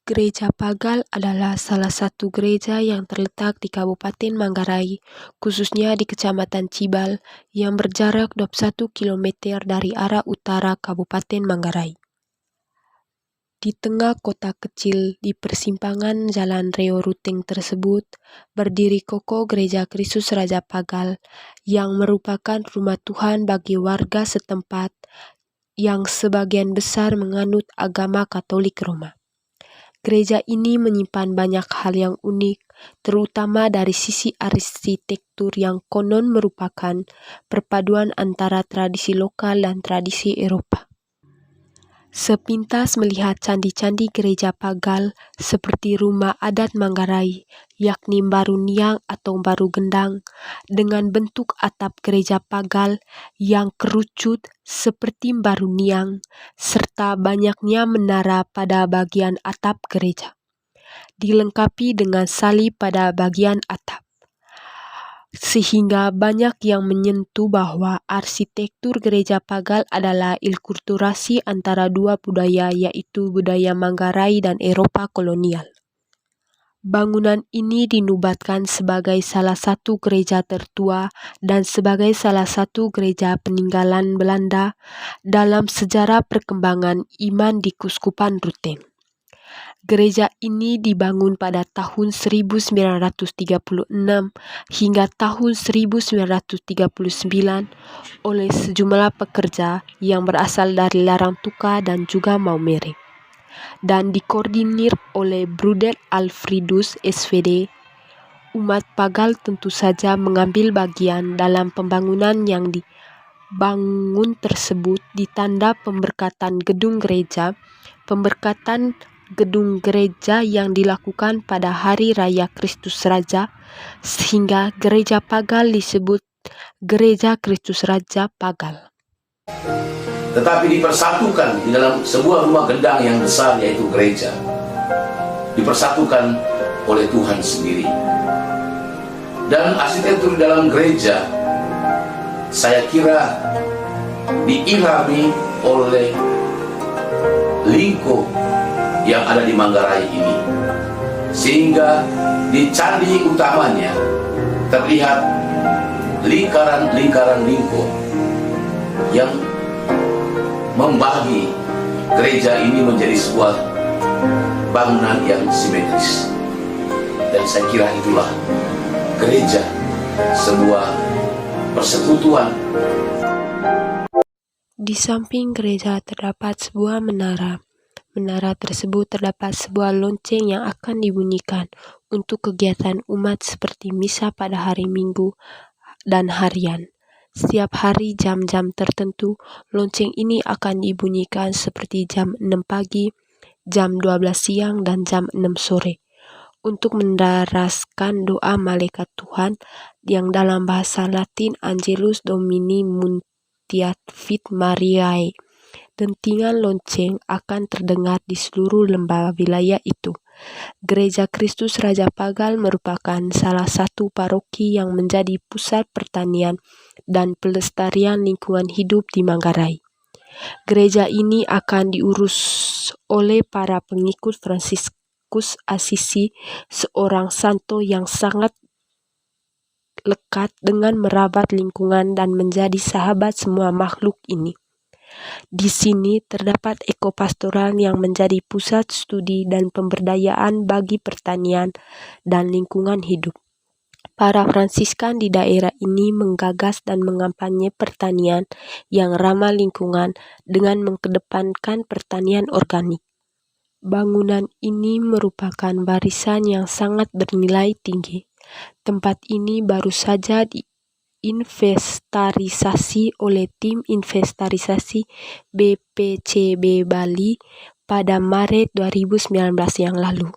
Gereja Pagal adalah salah satu gereja yang terletak di Kabupaten Manggarai, khususnya di Kecamatan Cibal, yang berjarak 21 km dari arah utara Kabupaten Manggarai. Di tengah kota kecil di persimpangan Jalan Reo Ruteng tersebut, berdiri kokoh Gereja Kristus Raja Pagal yang merupakan rumah Tuhan bagi warga setempat yang sebagian besar menganut agama Katolik Roma. Gereja ini menyimpan banyak hal yang unik, terutama dari sisi arsitektur yang konon merupakan perpaduan antara tradisi lokal dan tradisi Eropa. Sepintas melihat candi-candi Gereja Pagal seperti rumah adat Manggarai, yakni Mbaru Niang atau Mbaru Gendang, dengan bentuk atap Gereja Pagal yang kerucut seperti Mbaru Niang, serta banyaknya menara pada bagian atap gereja, dilengkapi dengan salib pada bagian atap. Sehingga banyak yang menyentuh bahwa arsitektur Gereja Pagal adalah inkulturasi antara dua budaya, yaitu budaya Manggarai dan Eropa kolonial. Bangunan ini dinubatkan sebagai salah satu gereja tertua dan sebagai salah satu gereja peninggalan Belanda dalam sejarah perkembangan iman di Kuskupan Ruteng. Gereja ini dibangun pada tahun 1936 hingga tahun 1939 oleh sejumlah pekerja yang berasal dari Larang Tuka dan juga Maumere, dan dikoordinir oleh Bruder Alfridus SVD. Umat Pagal tentu saja mengambil bagian dalam pembangunan yang dibangun tersebut, ditanda pemberkatan gedung gereja yang dilakukan pada Hari Raya Kristus Raja, sehingga Gereja Pagal disebut Gereja Kristus Raja Pagal. Tetapi dipersatukan di dalam sebuah rumah gendang yang besar, yaitu gereja. Dipersatukan oleh Tuhan sendiri. Dan arsitektur dalam gereja, saya kira diilhami oleh lingkup yang ada di Manggarai ini, sehingga di candi utamanya terlihat lingkaran lingkup yang membagi gereja ini menjadi sebuah bangunan yang simetris. Dan saya kira itulah gereja, sebuah persekutuan. Di samping gereja terdapat sebuah menara. Menara tersebut terdapat sebuah lonceng yang akan dibunyikan untuk kegiatan umat seperti misa pada hari Minggu dan harian. Setiap hari jam-jam tertentu, lonceng ini akan dibunyikan seperti jam 6 pagi, jam 12 siang, dan jam 6 sore. Untuk mendaraskan doa malaikat Tuhan yang dalam bahasa Latin Angelus Domini Muntiavit Mariae. Dentingan lonceng akan terdengar di seluruh lembah wilayah itu. Gereja Kristus Raja Pagal merupakan salah satu paroki yang menjadi pusat pertanian dan pelestarian lingkungan hidup di Manggarai. Gereja ini akan diurus oleh para pengikut Fransiskus Asisi, seorang santo yang sangat lekat dengan merawat lingkungan dan menjadi sahabat semua makhluk ini. Di sini terdapat ekopastoral yang menjadi pusat studi dan pemberdayaan bagi pertanian dan lingkungan hidup. Para Fransiskan di daerah ini menggagas dan mengampanye pertanian yang ramah lingkungan dengan mengedepankan pertanian organik. Bangunan ini merupakan barisan yang sangat bernilai tinggi. Tempat ini baru saja diinventarisasi oleh tim inventarisasi BPCB Bali pada Maret 2019 yang lalu.